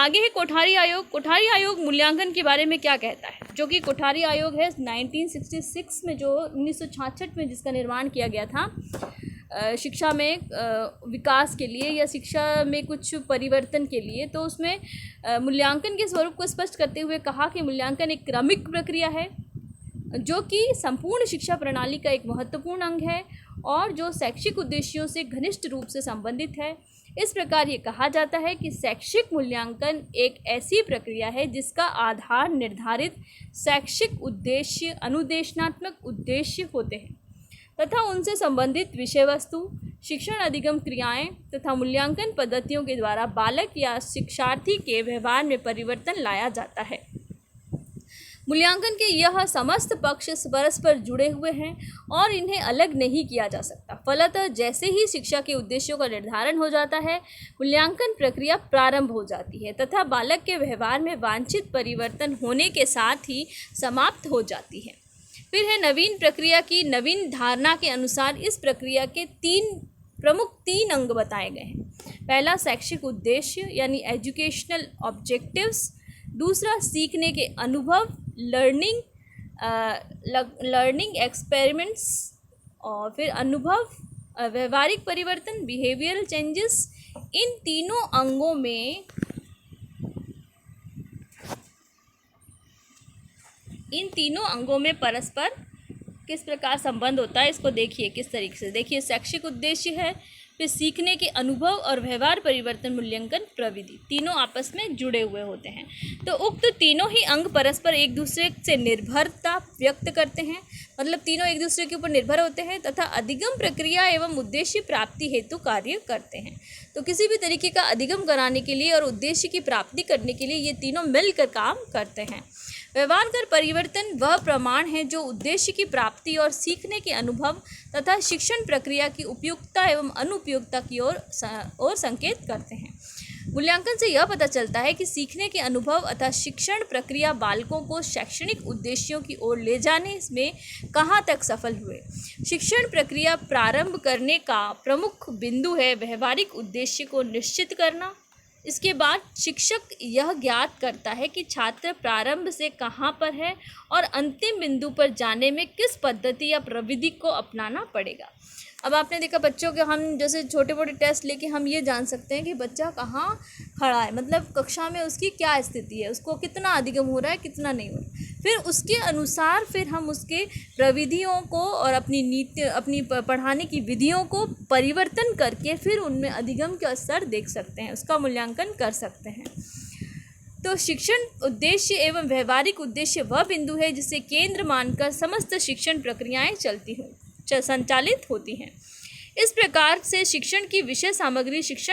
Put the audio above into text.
आगे है कोठारी आयोग। कोठारी आयोग मूल्यांकन के बारे में क्या कहता है? जो कि कोठारी आयोग है 1966 में, जो 1966 में जिसका निर्माण किया गया था शिक्षा में विकास के लिए या शिक्षा में कुछ परिवर्तन के लिए। तो उसमें मूल्यांकन के स्वरूप को स्पष्ट करते हुए कहा कि मूल्यांकन एक क्रमिक प्रक्रिया है जो कि संपूर्ण शिक्षा प्रणाली का एक महत्वपूर्ण अंग है और जो शैक्षिक उद्देश्यों से घनिष्ठ रूप से संबंधित है। इस प्रकार ये कहा जाता है कि शैक्षिक मूल्यांकन एक ऐसी प्रक्रिया है जिसका आधार निर्धारित शैक्षिक उद्देश्य, अनुदेशनात्मक उद्देश्य होते हैं तथा उनसे संबंधित विषय वस्तु, शिक्षण अधिगम क्रियाएं तथा मूल्यांकन पद्धतियों के द्वारा बालक या शिक्षार्थी के व्यवहार में परिवर्तन लाया जाता है। मूल्यांकन के यह समस्त पक्ष परस्पर जुड़े हुए हैं और इन्हें अलग नहीं किया जा सकता। फलतः जैसे ही शिक्षा के उद्देश्यों का निर्धारण हो जाता है, मूल्यांकन प्रक्रिया प्रारंभ हो जाती है तथा बालक के व्यवहार में वांछित परिवर्तन होने के साथ ही समाप्त हो जाती है। फिर है नवीन प्रक्रिया की नवीन धारणा के अनुसार इस प्रक्रिया के तीन अंग बताए गए हैं। पहला शैक्षिक उद्देश्य यानी एजुकेशनल ऑब्जेक्टिव्स, दूसरा सीखने के अनुभव लर्निंग एक्सपेरिमेंट्स, और फिर अनुभव व्यवहारिक परिवर्तन बिहेवियरल चेंजेस। इन तीनों अंगों में परस्पर किस प्रकार संबंध होता है, इसको देखिए किस तरीके से। देखिए शैक्षिक उद्देश्य है, फिर सीखने के अनुभव और व्यवहार परिवर्तन मूल्यांकन प्रविधि, तीनों आपस में जुड़े हुए होते हैं। तो उक्त तीनों ही अंग परस्पर एक दूसरे से निर्भरता व्यक्त करते हैं, मतलब तीनों एक दूसरे के ऊपर निर्भर होते हैं तथा अधिगम प्रक्रिया एवं उद्देश्य प्राप्ति हेतु कार्य करते हैं। तो किसी भी तरीके का अधिगम कराने के लिए और उद्देश्य की प्राप्ति करने के लिए ये तीनों मिलकर काम करते हैं। व्यवहारकर परिवर्तन वह प्रमाण है जो उद्देश्य की प्राप्ति और सीखने के अनुभव तथा शिक्षण प्रक्रिया की उपयुक्तता एवं अनुपयुक्तता की ओर संकेत करते हैं। मूल्यांकन से यह पता चलता है कि सीखने के अनुभव अथवा शिक्षण प्रक्रिया बालकों को शैक्षणिक उद्देश्यों की ओर ले जाने में कहाँ तक सफल हुए। शिक्षण प्रक्रिया प्रारंभ करने का प्रमुख बिंदु है व्यवहारिक उद्देश्य को निश्चित करना। इसके बाद शिक्षक यह ज्ञात करता है कि छात्र प्रारंभ से कहाँ पर है और अंतिम बिंदु पर जाने में किस पद्धति या प्रविधि को अपनाना पड़ेगा। अब आपने देखा बच्चों के, हम जैसे छोटे मोटे टेस्ट लेके हम ये जान सकते हैं कि बच्चा कहाँ खड़ा है, मतलब कक्षा में उसकी क्या स्थिति है, उसको कितना अधिगम हो रहा है, कितना नहीं हो रहा है। फिर उसके अनुसार फिर हम उसके प्रविधियों को और अपनी पढ़ाने की विधियों को परिवर्तन करके फिर उनमें अधिगम का स्तर देख सकते हैं, उसका मूल्यांकन कर सकते हैं। तो शिक्षण उद्देश्य एवं व्यवहारिक उद्देश्य वह बिंदु है जिसे केंद्र मानकर समस्त शिक्षण प्रक्रियाएं संचालित होती हैं। इस प्रकार से शिक्षण की विषय सामग्री, शिक्षण